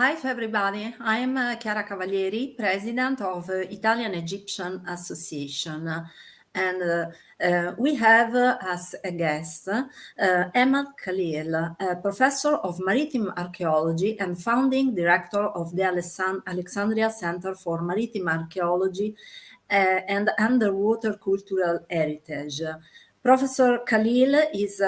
Hi to everybody. I'm Chiara Cavalieri, president of Italian Egyptian Association. And we have as a guest Emad Khalil, Professor of Maritime Archaeology and founding director of the Alexandria Centre for Maritime Archaeology and Underwater Cultural Heritage. Professor Khalil is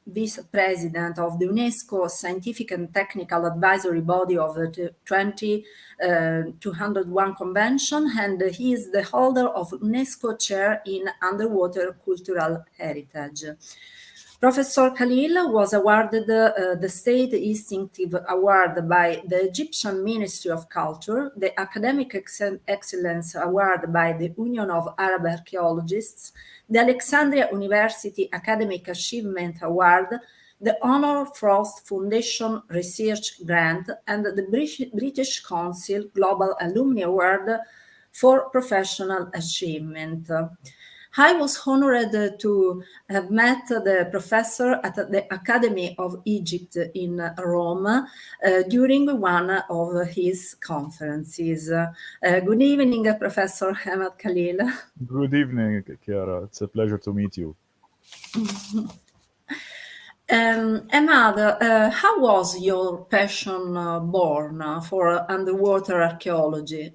vice president of the UNESCO Scientific and Technical Advisory Body of the 201 Convention, and he is the holder of UNESCO Chair in Underwater Cultural Heritage. Professor Khalil was awarded the State Instinctive Award by the Egyptian Ministry of Culture, the Academic Excellence Award by the Union of Arab Archaeologists, the Alexandria University Academic Achievement Award, the Honor Frost Foundation Research Grant, and the British Council Global Alumni Award for Professional Achievement. I was honored to have met the professor at the Academy of Egypt in Rome during one of his conferences. Good evening, Professor Emad Khalil. Good evening, Chiara. It's a pleasure to meet you. Emad, how was your passion born for underwater archaeology?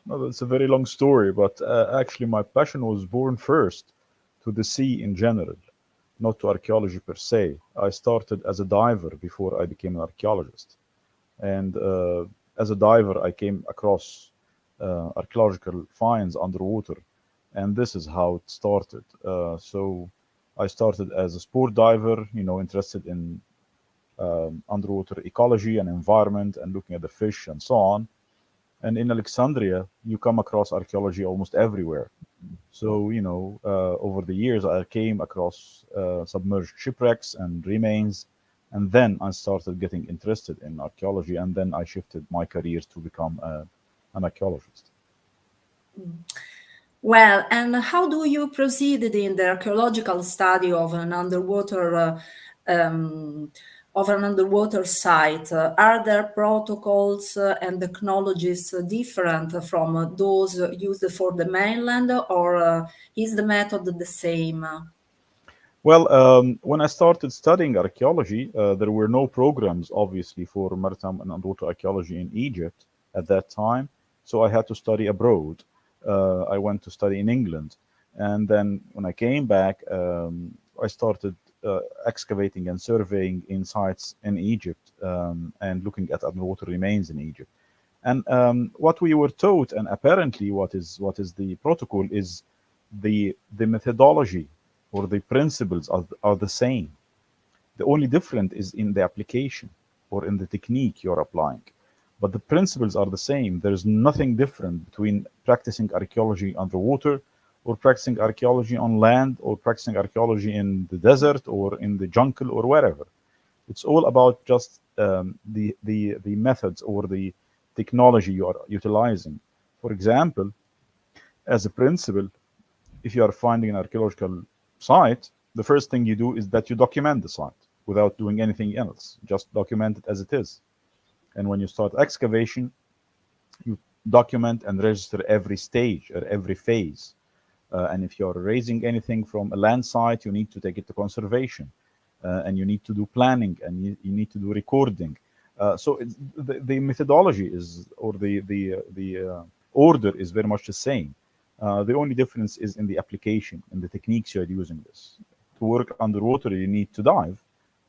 Well, it's a very long story, but actually my passion was born first to the sea in general, not to archaeology per se. I started as a diver before I became an archaeologist. And as a diver, I came across archaeological finds underwater. And this is how it started. So I started as a sport diver, interested in underwater ecology and environment and looking at the fish and so on. And in Alexandria, you come across archaeology almost everywhere. So, over the years, I came across submerged shipwrecks and remains. And then I started getting interested in archaeology. And then I shifted my career to become an archaeologist. Well, and how do you proceed in the archaeological study of an underwater site? Are there protocols and technologies different from those used for the mainland, or is the method the same? Well, when I started studying archaeology, there were no programs, obviously, for maritime and underwater archaeology in Egypt at that time. So I had to study abroad. I went to study in England. And then when I came back, I started excavating and surveying in sites in Egypt and looking at underwater remains in Egypt. And what we were taught, and apparently what is the protocol, is the methodology or the principles are the same. The only difference is in the application or in the technique you're applying. But the principles are the same. There's nothing different between practicing archaeology underwater or practicing archaeology on land or practicing archaeology in the desert or in the jungle or wherever. It's all about just the methods or the technology you are utilizing. For example, as a principle, if you are finding an archaeological site, the first thing you do is that you document the site without doing anything else. Just document it as it is. And when you start excavation, you document and register every stage or every phase. And if you're raising anything from a land site, you need to take it to conservation. And you need to do planning and you need to do recording. So the methodology is, or the order is very much the same. The only difference is in the application and the techniques you're using this. To work underwater, you need to dive.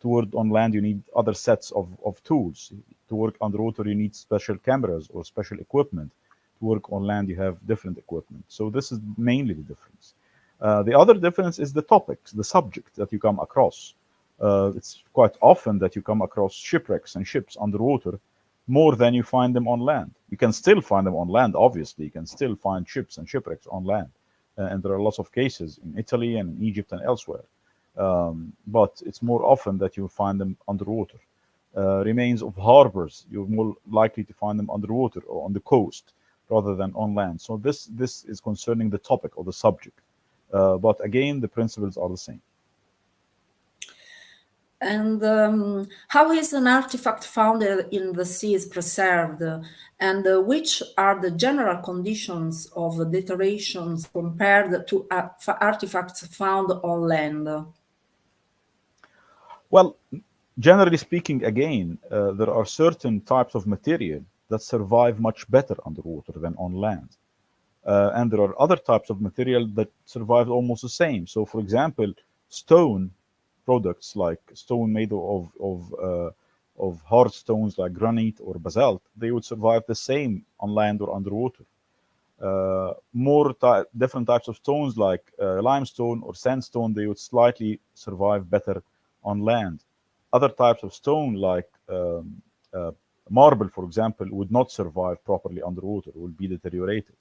To work on land, you need other sets of tools. To work underwater, you need special cameras or special equipment. To work on land, you have different equipment. So this is mainly the difference. The other difference is the topics, the subject that you come across. It's quite often that you come across shipwrecks and ships underwater more than you find them on land. You can still find them on land, obviously. You can still find ships and shipwrecks on land. And there are lots of cases in Italy and in Egypt and elsewhere. But it's more often that you find them underwater. Remains of harbors, you're more likely to find them underwater or on the coast rather than on land. So this is concerning the topic or the subject. But again, the principles are the same. And how is an artifact found in the seas preserved? And which are the general conditions of deterioration compared to artifacts found on land? Well, generally speaking, again, there are certain types of material that survive much better underwater than on land. And there are other types of material that survive almost the same. So, for example, stone products like stone made of hard stones like granite or basalt, they would survive the same on land or underwater. Different types of stones like limestone or sandstone, they would slightly survive better on land. Other types of stone like uh, marble, for example, would not survive properly underwater, would be deteriorated.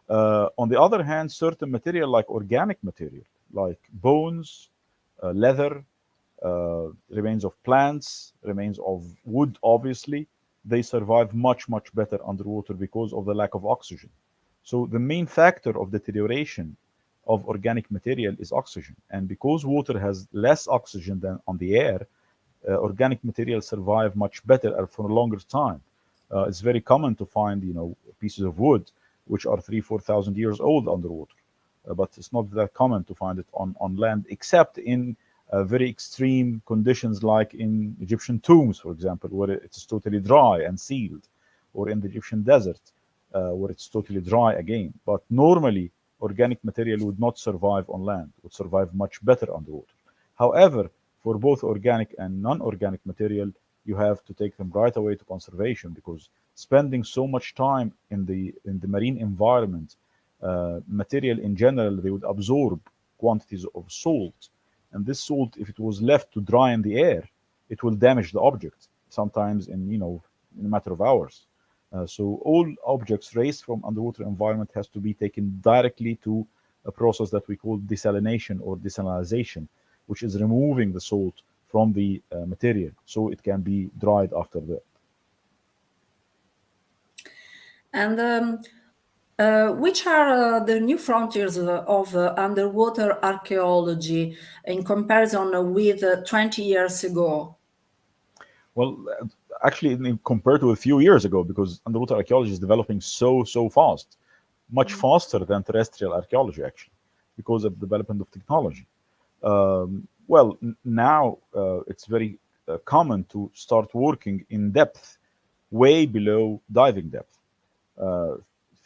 On the other hand, certain material like organic material, like bones, leather, remains of plants, remains of wood, obviously, they survive much, much better underwater because of the lack of oxygen. So the main factor of deterioration of organic material is oxygen. And because water has less oxygen than on the air, organic materials survive much better for a longer time. It's very common to find, pieces of wood which are 4,000 years old underwater, but it's not that common to find it on land, except in very extreme conditions, like in Egyptian tombs, for example, where it's totally dry and sealed, or in the Egyptian desert, where it's totally dry again. But normally, organic material would not survive on land; would survive much better underwater. However, for both organic and non-organic material, you have to take them right away to conservation, because spending so much time in the marine environment, material in general, they would absorb quantities of salt, and this salt, if it was left to dry in the air, it will damage the object, sometimes in a matter of hours. So all objects raised from underwater environment has to be taken directly to a process that we call desalination or desalinization, which is removing the salt from the material so it can be dried after that. And which are the new frontiers of underwater archaeology in comparison with 20 years ago? Well, actually, compared to a few years ago, because underwater archaeology is developing so fast, much faster than terrestrial archaeology, actually, because of the development of technology. Well, now it's very common to start working in depth, way below diving depth. A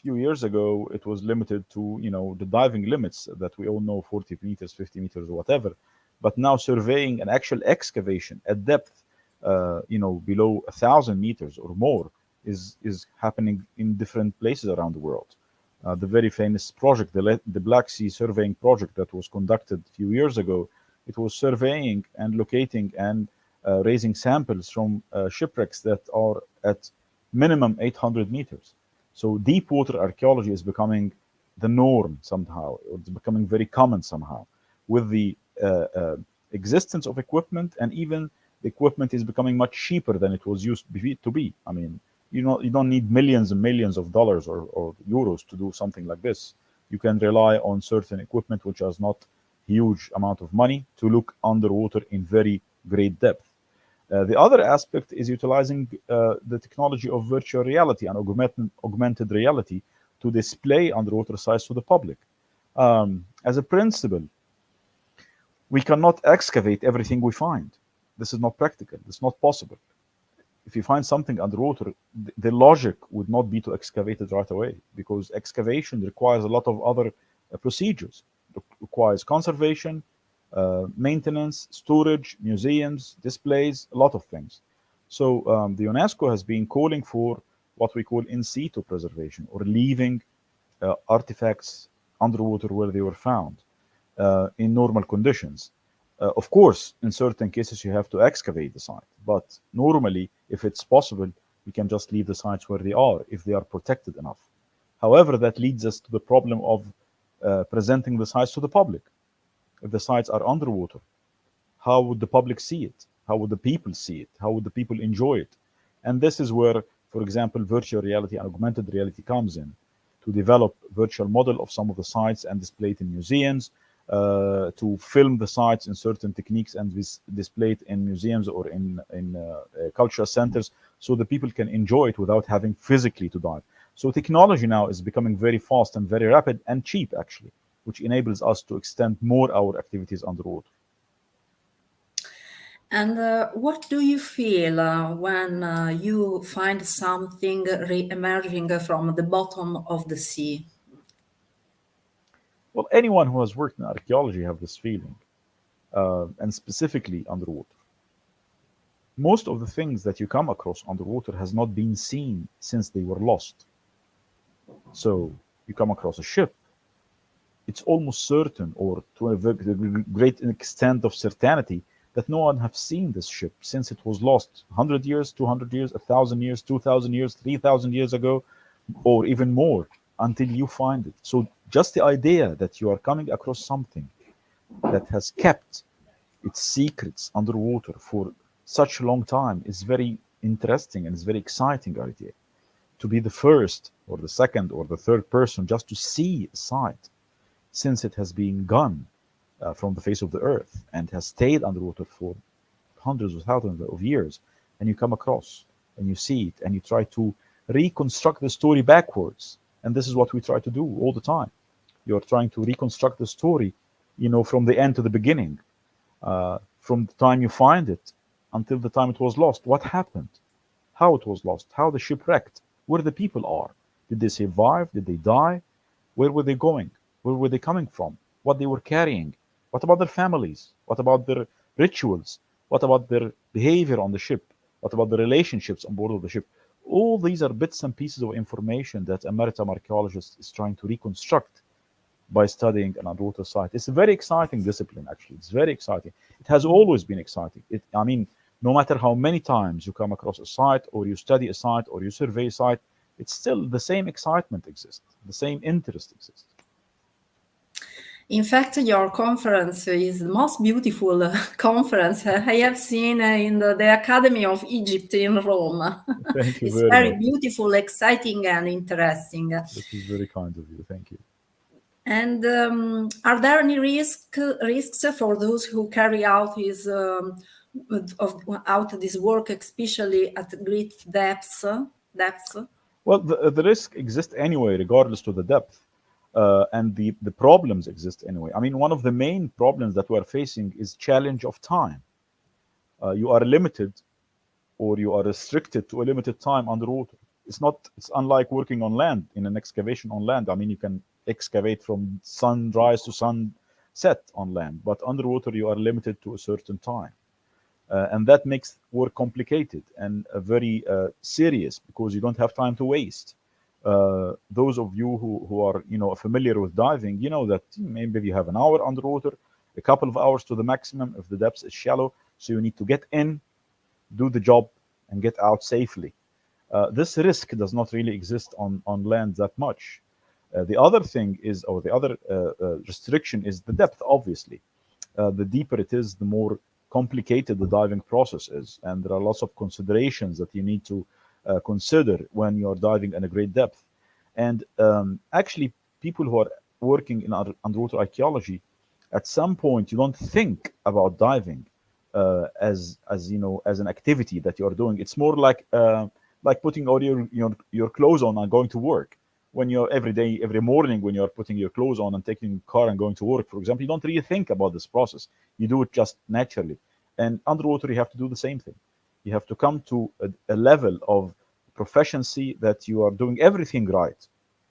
few years ago, it was limited to the diving limits that we all know, 40 meters, 50 meters, or whatever. But now surveying an actual excavation at depth, below 1,000 meters or more, is happening in different places around the world. The very famous project, the Black Sea Surveying Project, that was conducted a few years ago, it was surveying and locating and raising samples from shipwrecks that are at minimum 800 meters. So deep water archaeology is becoming the norm somehow. It's becoming very common somehow, with the existence of equipment, and even the equipment is becoming much cheaper than it was used to be. I mean, you don't need millions and millions of dollars or euros to do something like this. You can rely on certain equipment which has not huge amount of money to look underwater in very great depth. The other aspect is utilizing the technology of virtual reality and augmented reality to display underwater sites to the public. As a principle, we cannot excavate everything we find. This is not practical. It's not possible. If you find something underwater, the logic would not be to excavate it right away, because excavation requires a lot of other procedures. It requires conservation, maintenance, storage, museums, displays, a lot of things. So the UNESCO has been calling for what we call in situ preservation, or leaving artifacts underwater where they were found in normal conditions. Of course, in certain cases, you have to excavate the site, but normally, if it's possible, you can just leave the sites where they are if they are protected enough. However, that leads us to the problem of presenting the sites to the public. If the sites are underwater, how would the public see it? How would the people see it? How would the people enjoy it? And this is where, for example, virtual reality and augmented reality comes in, to develop virtual model of some of the sites and display it in museums, to film the sites in certain techniques and display it in museums or in cultural centers, so the people can enjoy it without having physically to dive. So technology now is becoming very fast and very rapid and cheap, actually, which enables us to extend more our activities underwater. And what do you feel when you find something re-emerging from the bottom of the sea? Well, anyone who has worked in archaeology have this feeling, and specifically underwater. Most of the things that you come across underwater has not been seen since they were lost. So you come across a ship, it's almost certain, or to a great extent of certainty, that no one have seen this ship since it was lost 100 years, 200 years, 1,000 years, 2,000 years, 3,000 years ago, or even more, until you find it. So just the idea that you are coming across something that has kept its secrets underwater for such a long time is very interesting and it's very exciting idea. To be the first or the second or the third person just to see a site since it has been gone from the face of the earth and has stayed underwater for hundreds of thousands of years, and you come across and you see it and you try to reconstruct the story backwards. And this is what we try to do all the time. You're trying to reconstruct the story, from the end to the beginning, from the time you find it until the time it was lost. What happened? How it was lost? How the ship wrecked? Where the people are? Did they survive? Did they die? Where were they going? Where were they coming from? What they were carrying? What about their families? What about their rituals? What about their behavior on the ship? What about the relationships on board of the ship? All these are bits and pieces of information that a maritime archaeologist is trying to reconstruct by studying an underwater site. It's a very exciting discipline, actually. It's very exciting. It has always been exciting. No matter how many times you come across a site or you study a site or you survey a site, it's still the same excitement exists, the same interest exists. In fact, your conference is the most beautiful conference I have seen in the Academy of Egypt in Rome. Thank you It's very very much. beautiful, exciting, and interesting. This is very kind of you. Thank you. And are there any risks for those who carry out this work, especially at great depths? Well, the risk exists anyway, regardless to the depth, and the problems exist anyway. One of the main problems that we're facing is challenge of time. You are limited, or you are restricted to a limited time underwater. It's unlike working on land in an excavation on land. You can excavate from sunrise to sunset on land, but underwater you are limited to a certain time. And that makes work complicated and very serious, because you don't have time to waste. Those of you who are familiar with diving, you know that maybe you have an hour underwater, a couple of hours to the maximum if the depth is shallow. So you need to get in, do the job, and get out safely. This risk does not really exist on land that much. The other thing is, or the other restriction is the depth, obviously. The deeper it is, the more complicated the diving process is. And there are lots of considerations that you need to consider when you're diving in a great depth. And actually, people who are working in underwater archaeology, at some point, you don't think about diving as an activity that you are doing. It's more like putting all your clothes on and going to work. When you're every morning, when you're putting your clothes on and taking a car and going to work, for example, you don't really think about this process. You do it just naturally. And underwater, you have to do the same thing. You have to come to a level of proficiency that you are doing everything right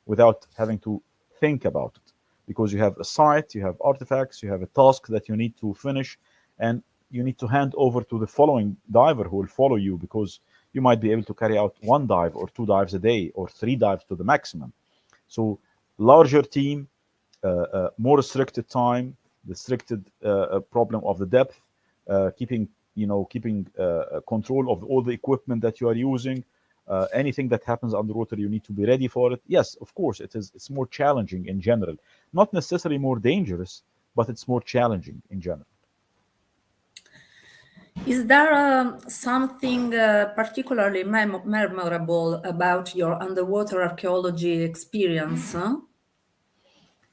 without having to think about it. Because you have a site, you have artifacts, you have a task that you need to finish, and you need to hand over to the following diver who will follow you, because you might be able to carry out one dive or two dives a day or three dives to the maximum. So larger team, more restricted time, restricted problem of the depth, keeping control of all the equipment that you are using. Anything that happens underwater, you need to be ready for it. Yes, of course, it's more challenging in general. Not necessarily more dangerous, but it's more challenging in general. Is there something particularly memorable about your underwater archaeology experience?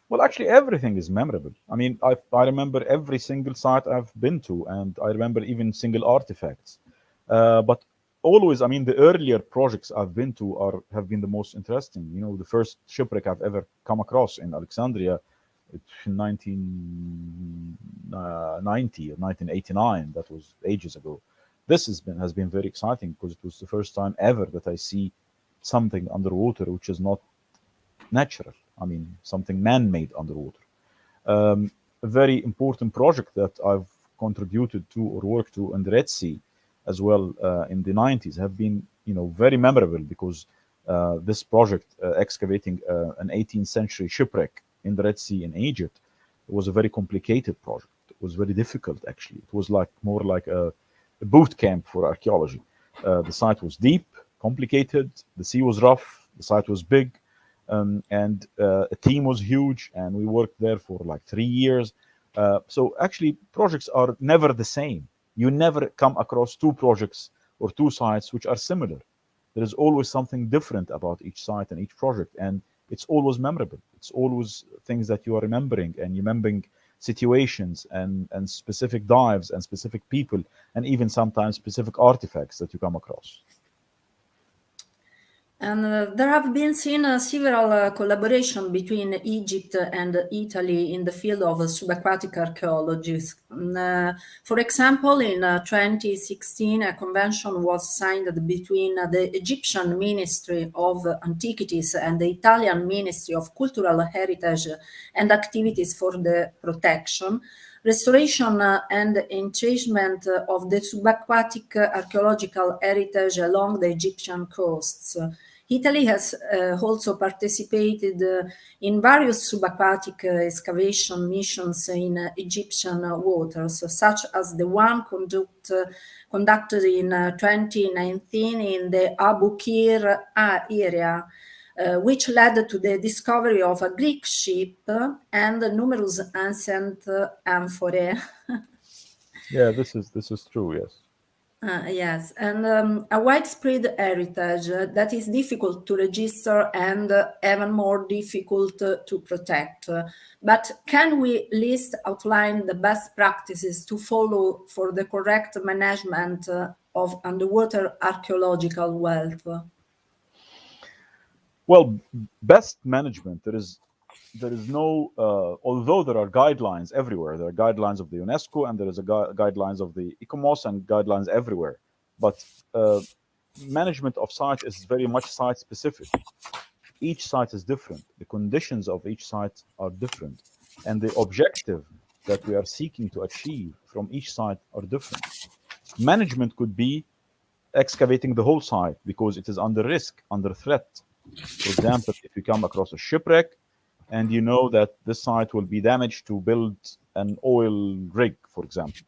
Well, actually, everything is memorable. I mean, I remember every single site I've been to, and I remember even single artifacts. But always, I mean, the earlier projects I've been to have been the most interesting. You know, the first shipwreck I've ever come across in Alexandria, in 1990 or 1989. That was ages ago. This has been very exciting because it was the first time ever that I see something underwater which is not natural. I mean, something man-made underwater. A very important project that I've contributed to or worked to in the Red Sea as well in the 90s have been, you know, very memorable because this project excavating an 18th century shipwreck in the Red Sea in Egypt was a very complicated project. It was very difficult, actually. It was like more like a boot camp for archaeology. The site was deep, complicated, the sea was rough, the site was big, and a team was huge, and we worked there for like 3 years. So actually, projects are never the same. You never come across two projects or two sites which are similar. There is always something different about each site and each project, and it's always memorable. It's always things that you are remembering, and you're remembering situations and specific dives and specific people, and even sometimes specific artifacts that you come across. And there have been seen several collaboration between Egypt and Italy in the field of subaquatic archaeology. For example, in 2016, a convention was signed between the Egyptian Ministry of Antiquities and the Italian Ministry of Cultural Heritage and Activities for the Protection, Restoration and Enhancement of the subaquatic archaeological heritage along the Egyptian coasts. Italy has also participated in various subaquatic excavation missions in Egyptian waters, such as the one conducted in 2019 in the Abu Qir area, which led to the discovery of a Greek ship and numerous ancient amphorae. Yeah, this is true. Yes. Yes, and a widespread heritage that is difficult to register and even more difficult to protect. But can we list outline the best practices to follow for the correct management of underwater archaeological wealth? Well, best management, there is no, although there are guidelines everywhere. There are guidelines of the UNESCO, and there is a guidelines of the ICOMOS, and guidelines everywhere. But management of site is very much site specific. Each site is different. The conditions of each site are different, and the objective that we are seeking to achieve from each site are different. Management could be excavating the whole site because it is under risk, under threat. For example, if you come across a shipwreck and you know that this site will be damaged to build an oil rig, for example,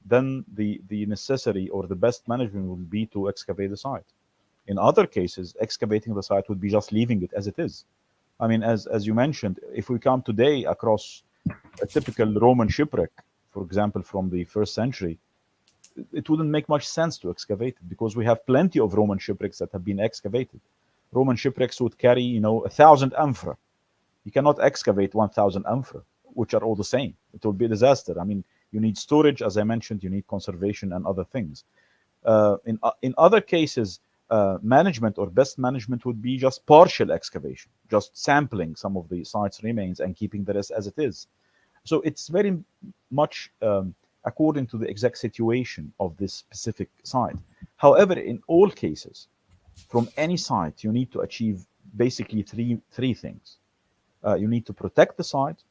then the necessary or the best management would be to excavate the site. In other cases, excavating the site would be just leaving it as it is. I mean, as you mentioned, if we come today across a typical Roman shipwreck, for example, from the first century, it wouldn't make much sense to excavate it because we have plenty of Roman shipwrecks that have been excavated. Roman shipwrecks would carry, you know, 1,000 amphora. You cannot excavate 1,000 amphora, which are all the same. It will be a disaster. I mean, you need storage, as I mentioned, you need conservation and other things. In other cases, management or best management would be just partial excavation, just sampling some of the site's remains and keeping the rest as it is. So it's very much according to the exact situation of this specific site. However, in all cases, from any site, you need to achieve basically three things. You need to protect the site,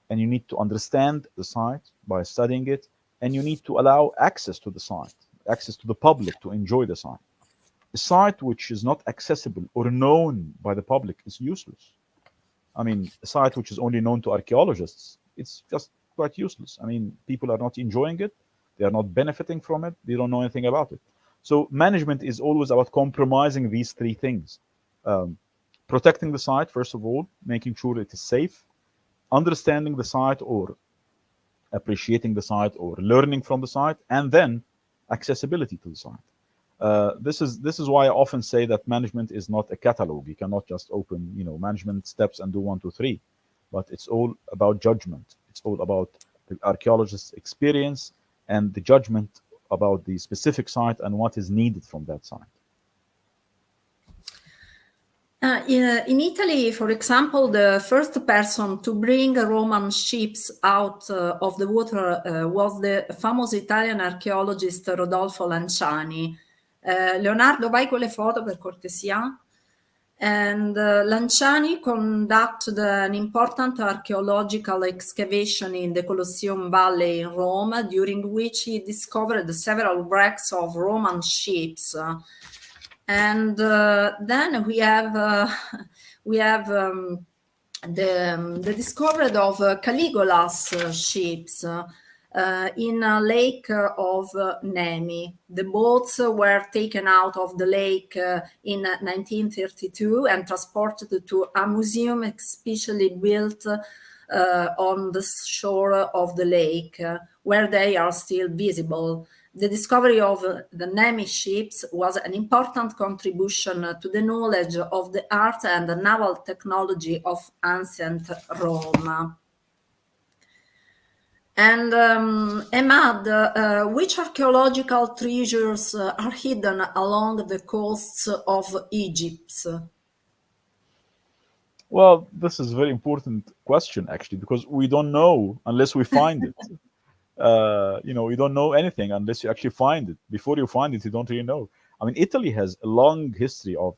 and you need to understand the site by studying it, and you need to allow access to the site, access to the public to enjoy the site. A site which is not accessible or known by the public is useless. I mean, a site which is only known to archaeologists, it's just quite useless. I mean, people are not enjoying it, they are not benefiting from it, they don't know anything about it. So management is always about compromising these three things. Protecting the site, first of all, making sure it is safe, understanding the site or appreciating the site or learning from the site, and then accessibility to the site. This is why I often say that management is not a catalog. You cannot just open, you know, management steps and do 1, 2, 3. but it's all about judgment. It's all about the archaeologist's experience and the judgment about the specific site and what is needed from that site. In Italy, for example, the first person to bring Roman ships out of the water was the famous Italian archaeologist Rodolfo Lanciani. Leonardo, vai con le foto per cortesia. And Lanciani conducted an important archaeological excavation in the Colosseum Valley in Rome, during which he discovered several wrecks of Roman ships. And then we have the discovery of Caligula's ships in a lake of Nemi. The boats were taken out of the lake in 1932 and transported to a museum especially built on the shore of the lake, where they are still visible. The discovery of the Nemi ships was an important contribution to the knowledge of the art and the naval technology of ancient Rome. And Emad, which archaeological treasures are hidden along the coasts of Egypt? Well, this is a very important question, actually, because we don't know unless we find it. You don't know anything unless you actually find it. Before you find it, you don't really know. I mean, Italy has a long history of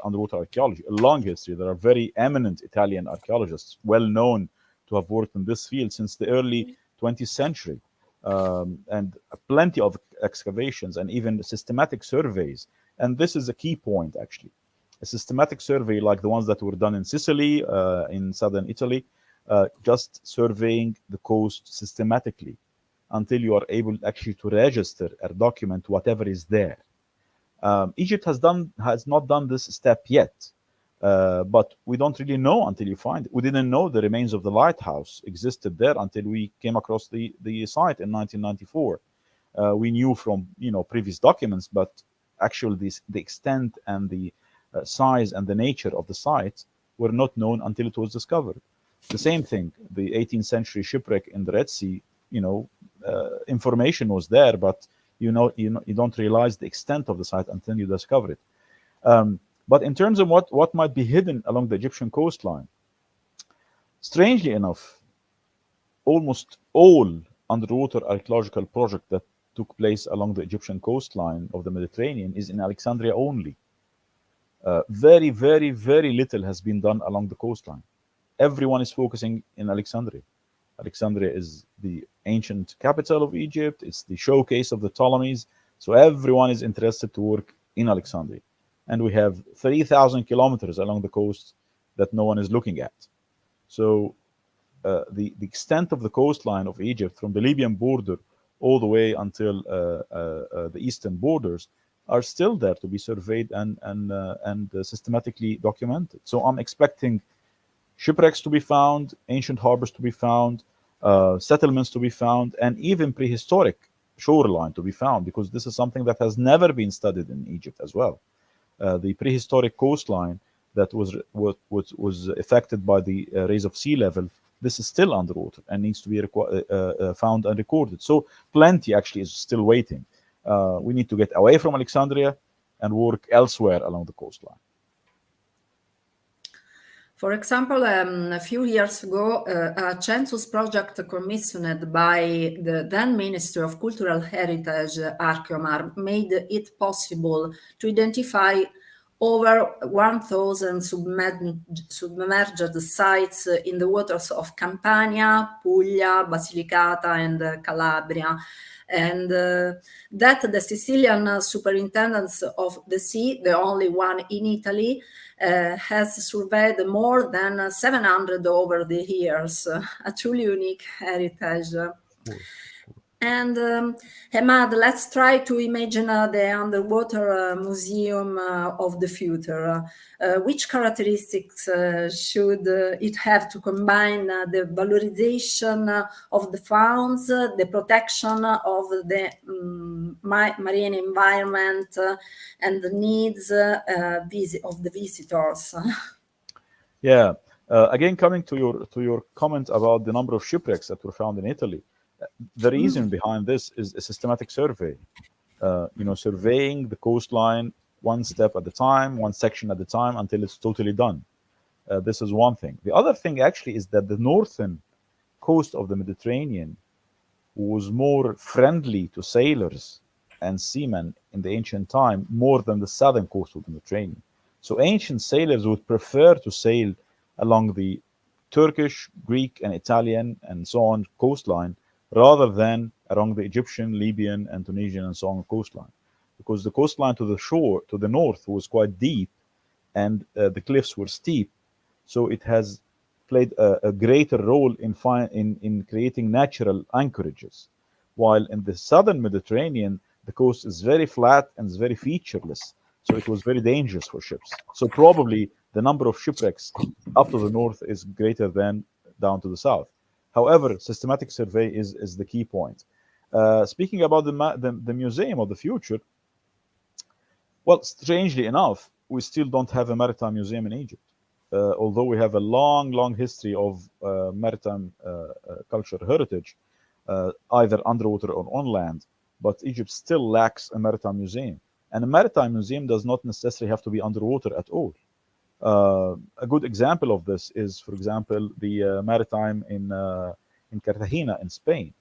underwater archaeology, a long history. There are very eminent Italian archaeologists, well known to have worked in this field since the early 20th century, and plenty of excavations and even systematic surveys. And this is a key point, actually. A systematic survey like the ones that were done in Sicily, in southern Italy, just surveying the coast systematically until you are able actually to register or document whatever is there. Egypt has not done this step yet, but we don't really know until you find it. We didn't know the remains of the lighthouse existed there until we came across the site in 1994. We knew from previous documents, but actually the extent and the size and the nature of the site were not known until it was discovered. The same thing, the 18th century shipwreck in the Red Sea, information was there, but you don't realize the extent of the site until you discover it. But in terms of what might be hidden along the Egyptian coastline, strangely enough, almost all underwater archaeological project that took place along the Egyptian coastline of the Mediterranean is in Alexandria only. Very, very, very little has been done along the coastline. Everyone is focusing in Alexandria. Alexandria is the ancient capital of Egypt. It's the showcase of the Ptolemies. So everyone is interested to work in Alexandria. And we have 3,000 kilometers along the coast that no one is looking at. So the extent of the coastline of Egypt, from the Libyan border all the way until the eastern borders, are still there to be surveyed and systematically documented. So I'm expecting shipwrecks to be found, ancient harbors to be found, settlements to be found, and even prehistoric shoreline to be found, because this is something that has never been studied in Egypt as well. The prehistoric coastline that was affected by the rise of sea level, this is still underwater and needs to be found and recorded. So plenty actually is still waiting. We need to get away from Alexandria and work elsewhere along the coastline. For example, a few years ago, a census project commissioned by the then Ministry of Cultural Heritage, Archeomar, made it possible to identify over 1,000 submerged sites in the waters of Campania, Puglia, Basilicata, and Calabria. And that the Sicilian Superintendence of the Sea, the only one in Italy, has surveyed more than 700 over the years, a truly unique heritage. And Emad, let's try to imagine the underwater museum of the future. Which characteristics should it have to combine the valorization of the founds, the protection of the marine environment, and the needs of the visitors? Yeah, Again, coming to your comment about the number of shipwrecks that were found in Italy, the reason behind this is a systematic survey. Surveying the coastline one step at a time, one section at a time, until it's totally done. This is one thing. The other thing actually is that the northern coast of the Mediterranean was more friendly to sailors and seamen in the ancient time more than the southern coast of the Mediterranean. So ancient sailors would prefer to sail along the Turkish, Greek, and Italian and so on coastline rather than along the Egyptian, Libyan, and Tunisian and so on coastline, because the coastline to the shore, to the north, was quite deep and the cliffs were steep. So it has played a greater role in creating natural anchorages. While in the southern Mediterranean, the coast is very flat and is very featureless. So it was very dangerous for ships. So probably the number of shipwrecks up to the north is greater than down to the south. However, systematic survey is the key point. Speaking about the museum of the future, well, strangely enough, we still don't have a maritime museum in Egypt. Although we have a long history of maritime culture heritage, either underwater or on land, but Egypt still lacks a maritime museum. And a maritime museum does not necessarily have to be underwater at all. A good example of this is, for example, the maritime in Cartagena in Spain,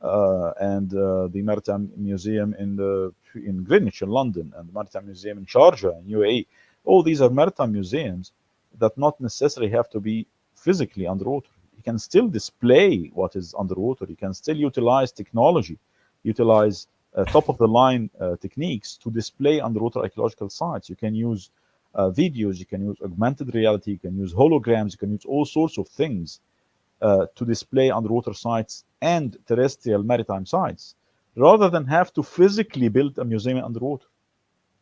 and the Maritime Museum in Greenwich in London, and the Maritime Museum in Sharjah in UAE. All these are maritime museums that not necessarily have to be physically underwater. You can still display what is underwater. You can still utilize technology, utilize top-of-the-line techniques to display underwater archaeological sites. You can use videos, you can use augmented reality, you can use holograms, you can use all sorts of things to display underwater sites and terrestrial maritime sites, rather than have to physically build a museum underwater.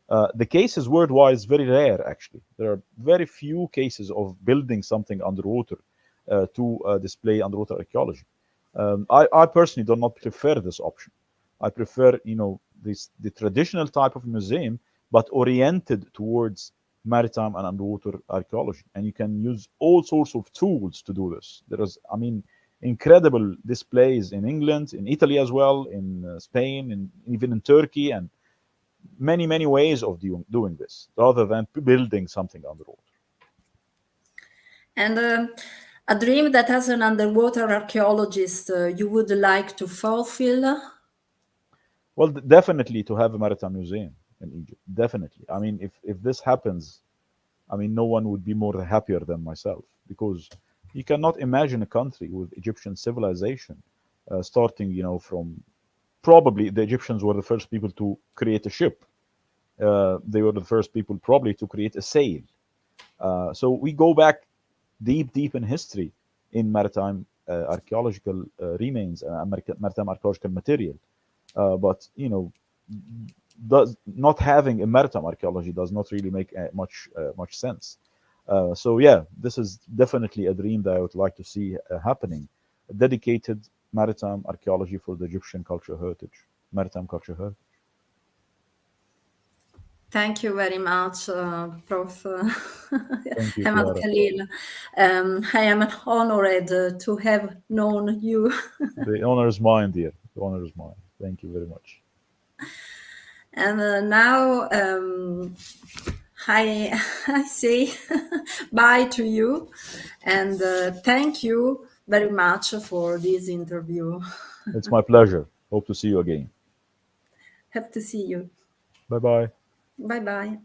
The cases worldwide is very rare, actually. There are very few cases of building something underwater to display underwater archaeology. I personally do not prefer this option. I prefer, the traditional type of museum, but oriented towards maritime and underwater archaeology. And you can use all sorts of tools to do this. There is, incredible displays in England, in Italy as well, in Spain, and even in Turkey, and many ways of doing this, rather than building something underwater. And a dream that as an underwater archaeologist you would like to fulfill? Well, definitely to have a maritime museum in Egypt. Definitely. If this happens, no one would be more happier than myself, because you cannot imagine a country with Egyptian civilization starting, from probably the Egyptians were the first people to create a ship. They were the first people probably to create a sail. So we go back deep in history in maritime archaeological remains, maritime archaeological material. But not having a maritime archaeology does not really make much sense. So yeah, this is definitely a dream that I would like to see happening. A dedicated maritime archaeology for the Egyptian cultural heritage, maritime cultural heritage. Thank you very much, Prof. Thank you, Emad Chiara. Khalil. I am honored to have known you. The honor is mine, dear. The honor is mine. Thank you very much. And now I say bye to you, and thank you very much for this interview. It's my pleasure. Hope to see you again. Have to see you. Bye-bye. Bye-bye.